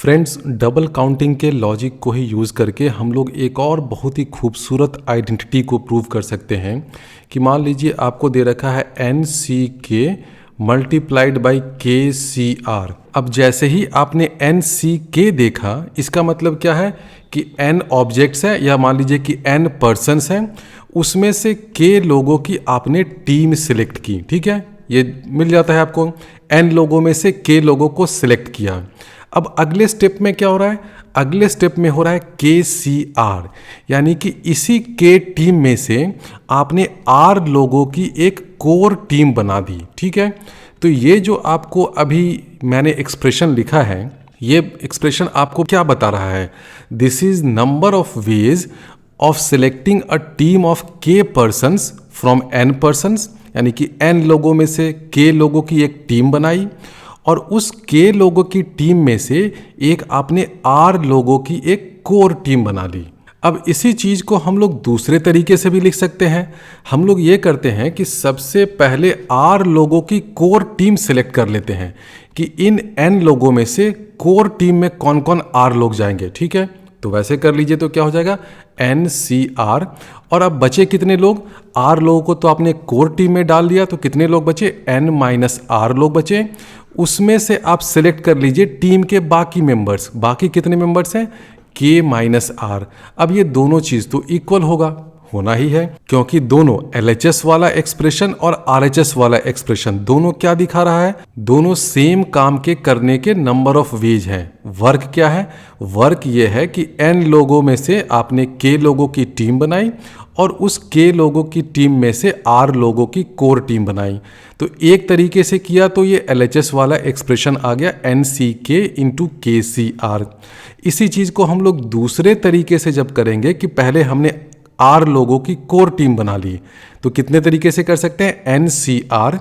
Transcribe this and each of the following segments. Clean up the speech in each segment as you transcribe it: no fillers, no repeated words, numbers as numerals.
Friends, double counting के logic को ही use करके हम लोग एक और बहुत ही खूबसूरत आइडेंटिटी को प्रूव कर सकते हैं कि मान लीजिए आपको दे रखा है एन सी के मल्टीप्लाइड बाई के सी आर। अब जैसे ही आपने एन सी के देखा, इसका मतलब क्या है कि एन ऑब्जेक्ट्स हैं या मान लीजिए कि एन पर्सन्स हैं, उसमें से के लोगों की आपने टीम सिलेक्ट की। ठीक है, ये मिल जाता है आपको। एन लोगों में से के लोगों को सिलेक्ट किया। अब अगले स्टेप में क्या हो रहा है? अगले स्टेप में हो रहा है के सी आर, यानी कि इसी के टीम में से आपने आर लोगों की एक कोर टीम बना दी। ठीक है, तो ये जो आपको अभी मैंने एक्सप्रेशन लिखा है, ये एक्सप्रेशन आपको क्या बता रहा है? This is number of ways of selecting a team of के पर्सन्स फ्रॉम एन पर्सन्स, यानी कि एन लोगों में से के लोगों की एक टीम बनाई और उस के लोगों की टीम में से एक आपने आर लोगों की एक कोर टीम बना ली। अब इसी चीज़ को हम लोग दूसरे तरीके से भी लिख सकते हैं। हम लोग ये करते हैं कि सबसे पहले आर लोगों की कोर टीम सेलेक्ट कर लेते हैं कि इन एन लोगों में से कोर टीम में कौन कौन आर लोग जाएंगे। ठीक है, तो वैसे कर लीजिए तो क्या हो जाएगा? N C r. और अब बचे कितने लोग? आर लोगों को तो आपने कोर टीम में डाल दिया, तो कितने लोग बचे? एन माइनस आर लोग बचे। उसमें से आप सेलेक्ट कर लीजिए टीम के बाकी मेंबर्स। बाकी कितने मेंबर्स हैं? के माइनस आर। अब ये दोनों चीज़ तो इक्वल होना ही है, क्योंकि दोनों LHS वाला एक्सप्रेशन और RHS वाला एक्सप्रेशन दोनों क्या दिखा रहा है? दोनों सेम काम के करने के नंबर ऑफ वेज हैं। वर्क क्या है? वर्क ये है कि n लोगों में से आपने k लोगों की टीम बनाई और उस k लोगों की टीम में से r लोगों की कोर टीम बनाई। तो एक तरीके से किया तो ये LHS वाला एक्सप्रेशन आ गया NCK इंटू KCR। इसी चीज़ को हम लोग दूसरे तरीके से जब करेंगे कि पहले हमने आर लोगों की कोर टीम बना ली, तो कितने तरीके से कर सकते हैं? एन सी आर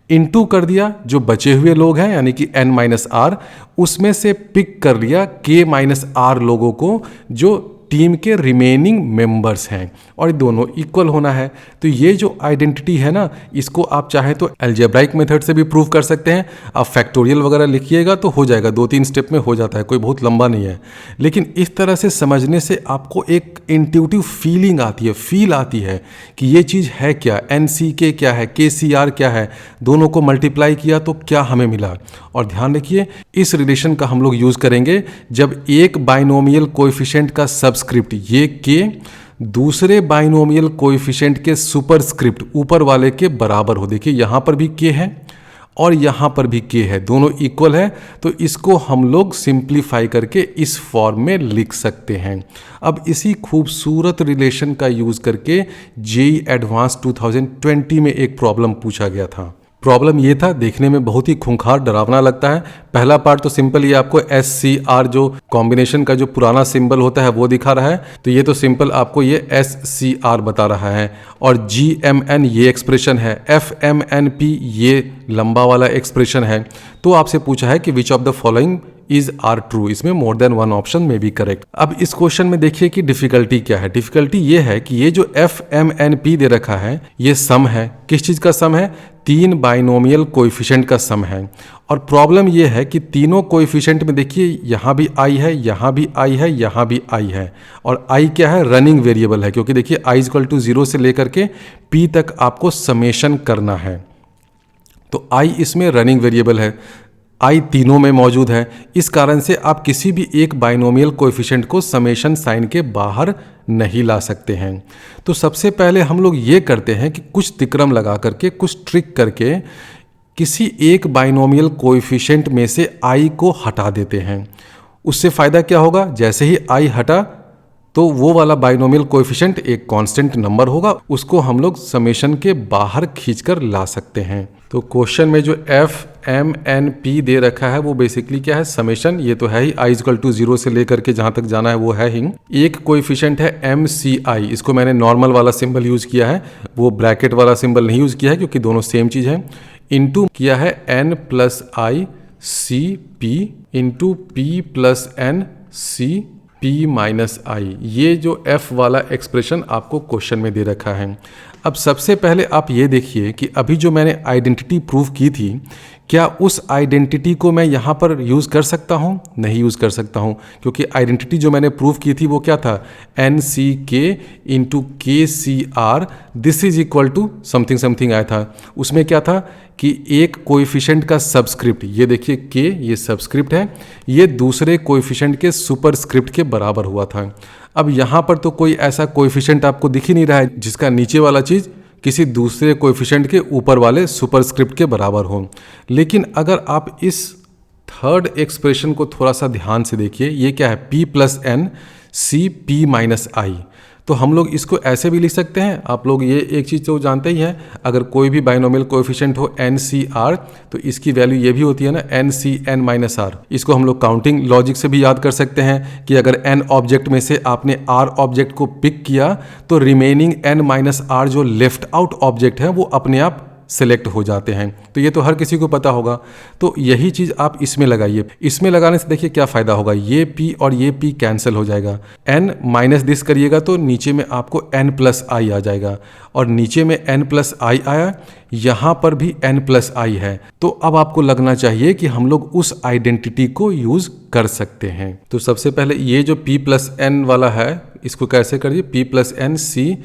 इंटू कर दिया जो बचे हुए लोग हैं, यानी कि एन माइनस आर, उसमें से पिक कर लिया के माइनस आर लोगों को जो टीम के रिमेनिंग मेंबर्स हैं, और दोनों इक्वल होना है। तो ये जो आइडेंटिटी है ना, इसको आप चाहे तो अलजेब्राइक मेथड से भी प्रूव कर सकते हैं। आप फैक्टोरियल वगैरह लिखिएगा तो हो जाएगा, 2-3 स्टेप में हो जाता है, कोई बहुत लंबा नहीं है। लेकिन इस तरह से समझने से आपको एक इंट्यूटिव फीलिंग आती है, फील आती है कि ये चीज़ है क्या, NCK क्या है, KCR क्या है, दोनों को मल्टीप्लाई किया तो क्या हमें मिला। और ध्यान रखिए, इस रिलेशन का हम लोग यूज़ करेंगे जब एक बाइनोमियल कोएफिशिएंट का सबस्क्रिप्ट ये के दूसरे बाइनोमियल कोएफिशिएंट के सुपरस्क्रिप्ट ऊपर वाले के बराबर हो। देखिए यहाँ पर भी के है और यहाँ पर भी के है, दोनों इक्वल है, तो इसको हम लोग सिंप्लीफाई करके इस फॉर्म में लिख सकते हैं। अब इसी खूबसूरत रिलेशन का यूज़ करके JEE एडवांस 2020 में एक प्रॉब्लम पूछा गया था। प्रॉब्लम ये था, देखने में बहुत ही खूंखार डरावना लगता है। पहला पार्ट तो सिंपल, ये आपको SCR जो कॉम्बिनेशन का जो पुराना सिंबल होता है वो दिखा रहा है, तो ये तो सिंपल आपको ये SCR बता रहा है। और GMN ये एक्सप्रेशन है, FMNP ये लंबा वाला एक्सप्रेशन है। तो आपसे पूछा है कि which of the following is are true, इसमें मोर देन वन ऑप्शन में बी करेक्ट। अब इस क्वेश्चन में देखिए कि डिफिकल्टी क्या है। डिफिकल्टी ये है कि ये जो FMNP दे रखा है ये सम है। किस चीज़ का सम है? 3 बाइनोमियल कोएफिशिएंट का सम है। और प्रॉब्लम ये है कि तीनों कोएफिशिएंट में देखिए यहाँ भी आई है, यहाँ भी आई है, यहाँ भी आई है। और आई क्या है? रनिंग वेरिएबल है, क्योंकि देखिए i=0 से लेकर के p तक आपको समेशन करना है, तो i इसमें रनिंग वेरिएबल है, आई तीनों में मौजूद है। इस कारण से आप किसी भी एक बाइनोमियल कोएफिशिएंट को समेशन साइन के बाहर नहीं ला सकते हैं। तो सबसे पहले हम लोग ये करते हैं कि कुछ तिक्रम लगा करके, कुछ ट्रिक करके किसी एक बाइनोमियल कोएफिशिएंट में से आई को हटा देते हैं। उससे फ़ायदा क्या होगा? जैसे ही आई हटा तो वो वाला बाइनोमियल कोएफिशिएंट एक कांस्टेंट नंबर होगा, उसको हम लोग समेशन के बाहर खींचकर ला सकते हैं। तो क्वेश्चन में जो FMNP दे रखा है वो बेसिकली क्या है? समेशन, ये तो है ही, i=0 से लेकर के जहाँ तक जाना है वो है ही। एक कोएफिशिएंट है MCI, इसको मैंने नॉर्मल वाला सिंबल यूज़ किया है, वो ब्रैकेट वाला सिंबल नहीं यूज़ किया है क्योंकि दोनों सेम चीज़ है। इंटू किया है N+I CP into P+N CP-I। ये जो F वाला एक्सप्रेशन आपको क्वेश्चन में दे रखा है। अब सबसे पहले आप ये देखिए कि अभी जो मैंने आइडेंटिटी प्रूव की थी क्या उस आइडेंटिटी को मैं यहाँ पर यूज़ कर सकता हूँ? नहीं यूज़ कर सकता हूँ, क्योंकि आइडेंटिटी जो मैंने प्रूव की थी वो क्या था, N C k into k C r this is equal to something something आया था। उसमें क्या था कि एक कोएफिशिएंट का सबस्क्रिप्ट, ये देखिए के, ये सबस्क्रिप्ट है, ये दूसरे कोएफिशिएंट के सुपरस्क्रिप्ट के बराबर हुआ था। अब यहाँ पर तो कोई ऐसा कोएफिशिएंट आपको दिख ही नहीं रहा है जिसका नीचे वाला चीज़ किसी दूसरे कोएफिशिएंट के ऊपर वाले सुपरस्क्रिप्ट के बराबर हो। लेकिन अगर आप इस थर्ड एक्सप्रेशन को थोड़ा सा ध्यान से देखिए, ये क्या है, p plus N C P minus I, तो हम लोग इसको ऐसे भी लिख सकते हैं। आप लोग ये एक चीज़ तो जानते ही हैं, अगर कोई भी बाइनोमियल कोएफिशिएंट हो एन सी आर तो इसकी वैल्यू ये भी होती है ना, n C n minus r. इसको हम लोग काउंटिंग लॉजिक से भी याद कर सकते हैं कि अगर एन ऑब्जेक्ट में से आपने आर ऑब्जेक्ट को पिक किया तो रिमेनिंग एन माइनस आर जो लेफ्ट आउट ऑब्जेक्ट है वो अपने आप सेलेक्ट हो जाते हैं। तो ये तो हर किसी को पता होगा। तो यही चीज़ आप इसमें लगाइए। इसमें लगाने से देखिए क्या फ़ायदा होगा, ये p और ये p कैंसिल हो जाएगा। n माइनस दिस करिएगा तो नीचे में आपको n प्लस आई आ जाएगा, और नीचे में n प्लस आई आया, यहाँ पर भी n प्लस आई है। तो अब आपको लगना चाहिए कि हम लोग उस आइडेंटिटी को यूज़ कर सकते हैं। तो सबसे पहले ये जो p प्लस एन वाला है इसको कैसे करिए, p plus N C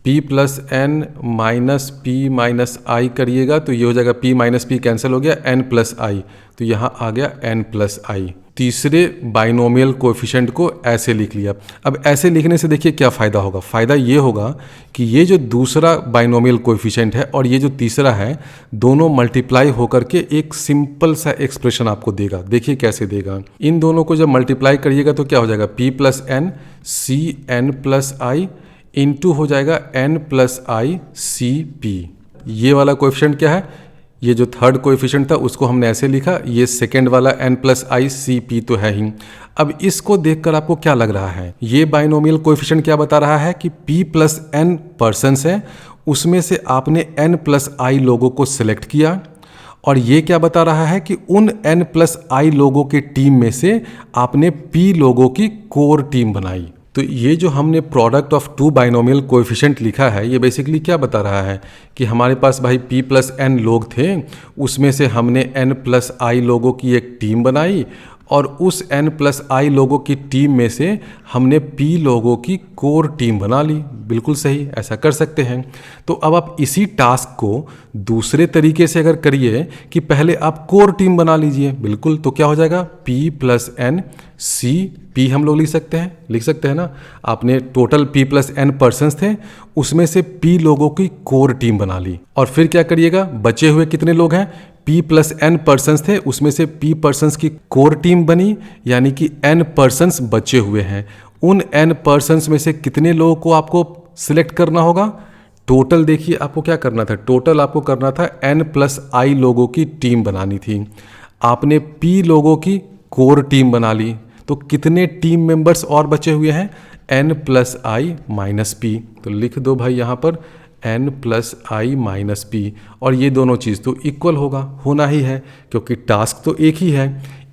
p plus N minus P minus I करिएगा तो ये हो जाएगा, p माइनस पी कैंसिल हो गया, n प्लस आई, तो यहाँ आ गया n प्लस आई। तीसरे बाइनोमियल कोएफिशिएंट को ऐसे लिख लिया। अब ऐसे लिखने से देखिए क्या फ़ायदा होगा, फ़ायदा ये होगा कि ये जो दूसरा बाइनोमियल कोएफिशिएंट है और ये जो तीसरा है, दोनों मल्टीप्लाई होकर के एक सिंपल सा एक्सप्रेशन आपको देगा। देखिए कैसे देगा, इन दोनों को जब मल्टीप्लाई करिएगा तो क्या हो जाएगा, p plus N C N plus I into हो जाएगा n plus I C P. ये वाला कोएफिशिएंट क्या है, ये जो थर्ड कोएफिशिएंट था उसको हमने ऐसे लिखा, ये सेकेंड वाला n plus I C P तो है ही। अब इसको देखकर आपको क्या लग रहा है, ये बाइनोमियल कोएफिशिएंट क्या बता रहा है कि p प्लस एन पर्सन्स है, उसमें से आपने n प्लस आई लोगों को सिलेक्ट किया, और ये क्या बता रहा है कि उन n प्लस आई लोगों के टीम में से आपने p लोगों की कोर टीम बनाई। तो ये जो हमने product of two binomial coefficient लिखा है, ये बेसिकली क्या बता रहा है कि हमारे पास भाई p प्लस एन लोग थे, उसमें से हमने n प्लस आई लोगों की एक टीम बनाई, और उस n प्लस आई लोगों की टीम में से हमने p लोगों की कोर टीम बना ली। बिल्कुल सही, ऐसा कर सकते हैं। तो अब आप इसी टास्क को दूसरे तरीके से अगर करिए कि पहले आप कोर टीम बना लीजिए, बिल्कुल, तो क्या हो जाएगा, p plus N C p हम लोग लिख सकते हैं ना। आपने total p plus n persons थे, उसमें से p लोगों की कोर टीम बना ली, और फिर क्या करिएगा, बचे हुए कितने लोग हैं, p प्लस एन पर्सन्स थे, उसमें से p पर्सन्स की कोर टीम बनी, यानी कि n पर्सन्स बचे हुए हैं। उन n पर्सन्स में से कितने लोगों को आपको सिलेक्ट करना होगा, टोटल देखिए आपको क्या करना था, टोटल आपको करना था n प्लस आई लोगों की टीम बनानी थी। आपने p लोगों की कोर टीम बना ली, तो कितने टीम मेंबर्स और बचे हुए हैं, n plus i minus p. तो लिख दो भाई यहाँ पर n plus i minus P, और ये दोनों चीज़ तो इक्वल होना ही है, क्योंकि टास्क तो एक ही है।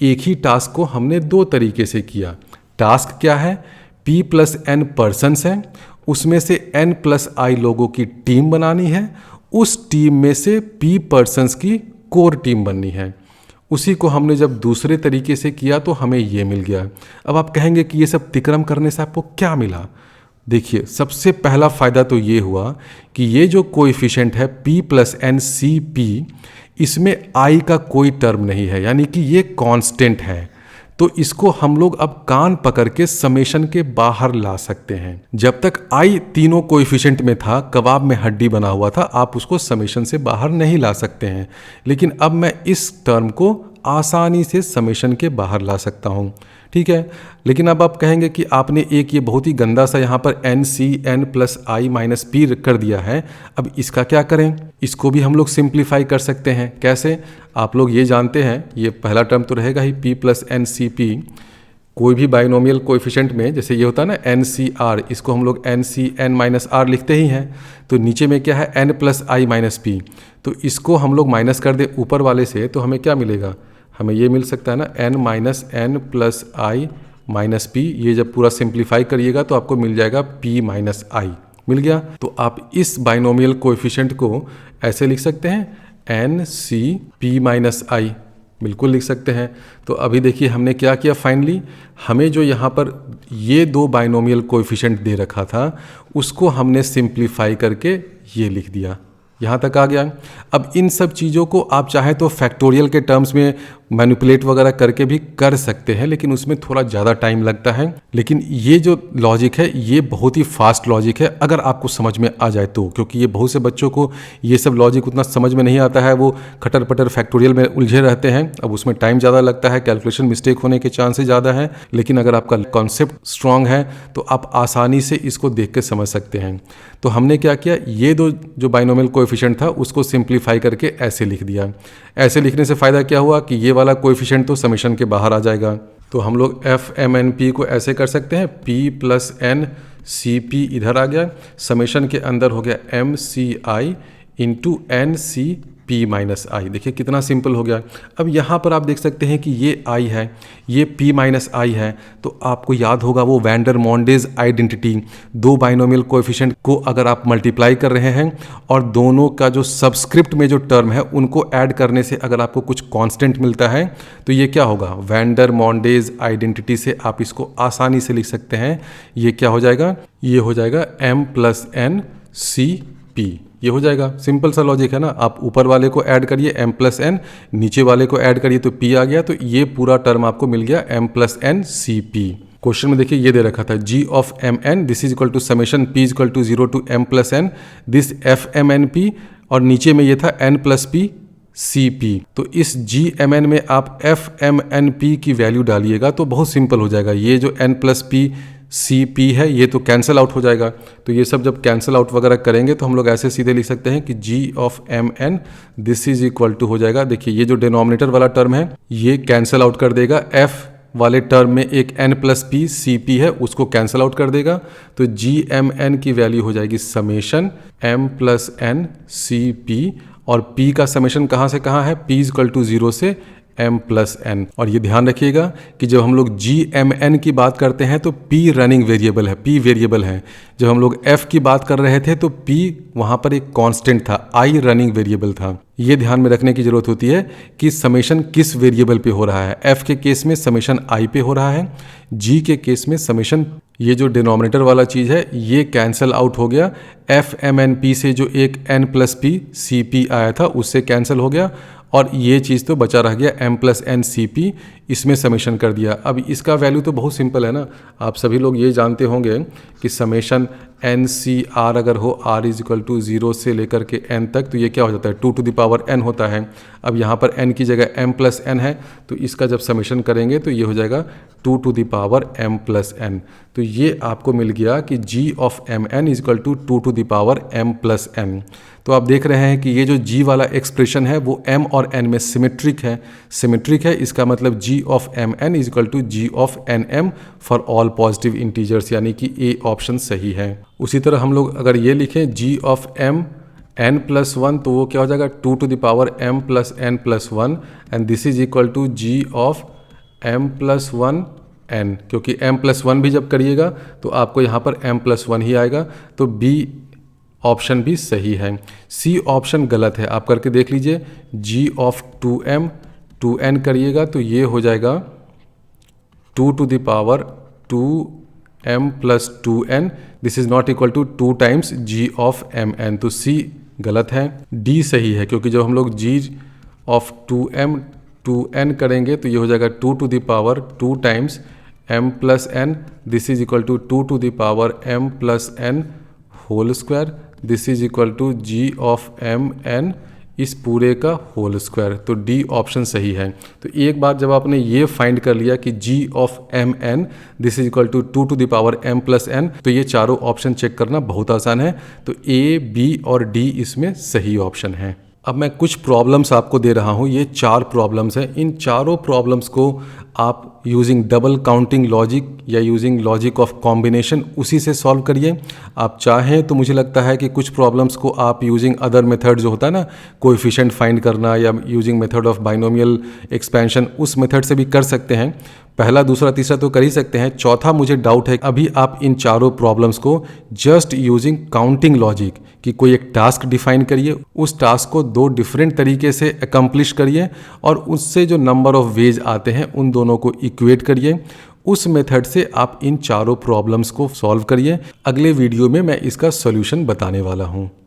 एक ही टास्क को हमने दो तरीके से किया। टास्क क्या है, p प्लस एन पर्सन्स हैं, उसमें से n प्लस आई लोगों की टीम बनानी है, उस टीम में से p पर्सन्स की कोर टीम बननी है। उसी को हमने जब दूसरे तरीके से किया तो हमें ये मिल गया। अब आप कहेंगे कि ये सब तिक्रम करने से आपको क्या मिला। देखिए, सबसे पहला फ़ायदा तो ये हुआ कि ये जो कोएफिशिएंट है p plus N C p, इसमें i का कोई टर्म नहीं है, यानी कि ये कांस्टेंट है। तो इसको हम लोग अब कान पकड़ के समेशन के बाहर ला सकते हैं। जब तक i तीनों कोएफिशिएंट में था, कबाब में हड्डी बना हुआ था, आप उसको समेशन से बाहर नहीं ला सकते हैं। लेकिन अब मैं इस टर्म को आसानी से समेशन के बाहर ला सकता हूँ, ठीक है। लेकिन अब आप कहेंगे कि आपने एक ये बहुत ही गंदा सा यहाँ पर N C N plus i minus P कर दिया है, अब इसका क्या करें। इसको भी हम लोग सिंप्लीफाई कर सकते हैं। कैसे, आप लोग ये जानते हैं, ये पहला टर्म तो रहेगा ही p plus N C p. कोई भी बाइनोमियल कोएफिशिएंट में जैसे ये होता है ना एन सी आर, इसको हम लोग n C n minus r लिखते ही हैं। तो नीचे में क्या है, n plus i minus p, तो इसको हम लोग माइनस कर दे ऊपर वाले से, तो हमें क्या मिलेगा, हमें ये मिल सकता है ना, n minus N plus i minus P. ये जब पूरा सिंप्लीफाई करिएगा तो आपको मिल जाएगा p माइनस आई, मिल गया। तो आप इस बाइनोमियल कोएफिशिएंट को ऐसे लिख सकते हैं, एन सी पी माइनस आई, बिल्कुल लिख सकते हैं। तो अभी देखिए हमने क्या किया, फाइनली हमें जो यहाँ पर ये दो बाइनोमियल कोएफिशिएंट दे रखा था उसको हमने सिंप्लीफाई करके ये लिख दिया, यहाँ तक आ गया। अब इन सब चीज़ों को आप चाहें तो फैक्टोरियल के टर्म्स में मैनिपुलेट वगैरह करके भी कर सकते हैं, लेकिन उसमें थोड़ा ज़्यादा टाइम लगता है। लेकिन ये जो लॉजिक है ये बहुत ही फास्ट लॉजिक है अगर आपको समझ में आ जाए तो, क्योंकि ये बहुत से बच्चों को ये सब लॉजिक उतना समझ में नहीं आता है, वो खटर पटर फैक्टोरियल में उलझे रहते हैं। अब उसमें टाइम ज़्यादा लगता है, कैलकुलेशन मिस्टेक होने के चांसेस ज़्यादा है। लेकिन अगर आपका कॉन्सेप्ट स्ट्रांग है तो आप आसानी से इसको देख के समझ सकते हैं। तो हमने क्या किया, ये दो जो बाइनोमियल कोएफिशिएंट था उसको सिंप्लीफाई करके ऐसे लिख दिया। ऐसे लिखने से फ़ायदा क्या हुआ कि ये वाला कोएफिशिएंट तो समेशन के बाहर आ जाएगा। तो हम लोग एफ एम एन पी को ऐसे कर सकते हैं, P plus N C P इधर आ गया, समेशन के अंदर हो गया M C I into N C P minus I. देखिए कितना सिंपल हो गया। अब यहाँ पर आप देख सकते हैं कि ये आई है, ये पी माइनस आई है, तो आपको याद होगा वो वैन डर मोंडेज आइडेंटिटी, दो बाइनोमियल कोएफिशिएंट को अगर आप मल्टीप्लाई कर रहे हैं और दोनों का जो सबस्क्रिप्ट में जो टर्म है उनको ऐड करने से अगर आपको कुछ कांस्टेंट मिलता है तो ये क्या होगा, वैन डर मोंडेज आइडेंटिटी से आप इसको आसानी से लिख सकते हैं। ये क्या हो जाएगा, ये हो जाएगा m plus N C P, ये हो जाएगा। सिंपल सा लॉजिक है ना। आप ऊपर वाले को ऐड करिए एम प्लस एन, नीचे वाले को ऐड करिए तो पी आ गया, तो ये पूरा टर्म आपको मिल गया M plus N C P. Question में देखिए ये दे रखा था G of M N this is equal to summation P is equal to 0 to M plus N this F M N P, और नीचे में ये था N plus P C P. तो इस जी एम एन में आप एफ एम एन पी की वैल्यू डालिएगा तो बहुत सिंपल हो जाएगा। ये जो N plus P C p है ये तो कैंसिल आउट हो जाएगा। तो ये सब जब कैंसिल आउट वगैरह करेंगे तो हम लोग ऐसे सीधे लिख सकते हैं कि G of M N this is equal to हो जाएगा, देखिए ये जो डिनोमिनेटर वाला टर्म है ये कैंसिल आउट कर देगा, एफ वाले टर्म में एक n plus P C p है उसको कैंसिल आउट कर देगा, तो जी एम एन की वैल्यू हो जाएगी summation m plus N C p, और p का समेशन कहाँ से कहाँ है, p इक्वल टू 0 से m प्लस एन। और ये ध्यान रखिएगा कि जब हम लोग जी एम एन की बात करते हैं तो p रनिंग वेरिएबल है, p वेरिएबल है। जब हम लोग f की बात कर रहे थे तो p वहाँ पर एक कांस्टेंट था, i रनिंग वेरिएबल था। ये ध्यान में रखने की जरूरत होती है कि समेशन किस वेरिएबल पे हो रहा है। f के केस में समेशन i पे हो रहा है, g के केस में समेशन, ये जो डिनोमिनेटर वाला चीज़ है ये कैंसिल आउट हो गया, एफ एम एन पी से जो एक n plus P C p आया था उससे कैंसिल हो गया, और ये चीज़ तो बचा रह गया m plus N C p, इसमें समेशन कर दिया। अब इसका वैल्यू तो बहुत सिंपल है ना, आप सभी लोग ये जानते होंगे कि समेशन एन सी आर अगर हो r इज इक्वल टू 0 से लेकर के n तक तो ये क्या हो जाता है 2 टू द पावर n होता है। अब यहाँ पर n की जगह m प्लस एन है तो इसका जब समेशन करेंगे तो ये हो जाएगा 2 to the power m plus n. तो ये आपको मिल गया कि g of M n is equal to 2 to the power m plus n. तो आप देख रहे हैं कि ये जो g वाला एक्सप्रेशन है वो m और n में सिमेट्रिक है, सिमेट्रिक है, इसका मतलब g of M n is equal to g of n m for all positive integers, यानी कि ए ऑप्शन सही है। उसी तरह हम लोग अगर ये लिखें g of m n plus 1 तो वो क्या हो जाएगा 2 to the power m plus n plus 1 and this is equal to g of m plus 1 n, क्योंकि m प्लस 1 भी जब करिएगा तो आपको यहाँ पर m प्लस 1 ही आएगा, तो b ऑप्शन भी सही है। सी ऑप्शन गलत है, आप करके देख लीजिए, g ऑफ 2m 2n करिएगा तो ये हो जाएगा 2 to the power 2m plus 2n, this is not equal to 2 times g of mn, तो c गलत है, d सही है, क्योंकि जब हम लोग g ऑफ 2m 2n करेंगे तो ये हो जाएगा 2 to the power 2 times m plus n, this is equal to 2 to the power m plus n whole square, this is equal to g of M n इस पूरे का whole square, तो D option सही है। तो एक बार जब आपने ये फाइंड कर लिया कि g of M N this is equal to 2 to the power m plus n, तो ये चारों ऑप्शन चेक करना बहुत आसान है, तो a, b और d इसमें सही ऑप्शन है। अब मैं कुछ प्रॉब्लम्स आपको दे रहा हूँ, ये 4 प्रॉब्लम्स हैं। इन चारों प्रॉब्लम्स को आप यूजिंग डबल काउंटिंग लॉजिक या यूजिंग लॉजिक ऑफ कॉम्बिनेशन उसी से सॉल्व करिए। आप चाहें तो मुझे लगता है कि कुछ प्रॉब्लम्स को आप यूजिंग अदर मेथड जो होता है ना, कोएफिशिएंट फाइंड करना या using method of binomial expansion, उस मेथड से भी कर सकते हैं। पहला, दूसरा, तीसरा तो कर ही सकते हैं। चौथा मुझे डाउट है अभी आप इन चारों प्रॉब्लम्स को जस्ट यूजिंग काउंटिंग लॉजिक कि कोई एक टास्क डिफाइन करिए, उस टास्क को 2 डिफरेंट तरीके से अकम्प्लिश करिए और उससे जो नंबर ऑफ वेज आते हैं उन दोनों को इक्वेट करिए। उस मेथड से आप इन चारों प्रॉब्लम्स को सॉल्व करिए। अगले वीडियो में मैं इसका सॉल्यूशन बताने वाला हूँ।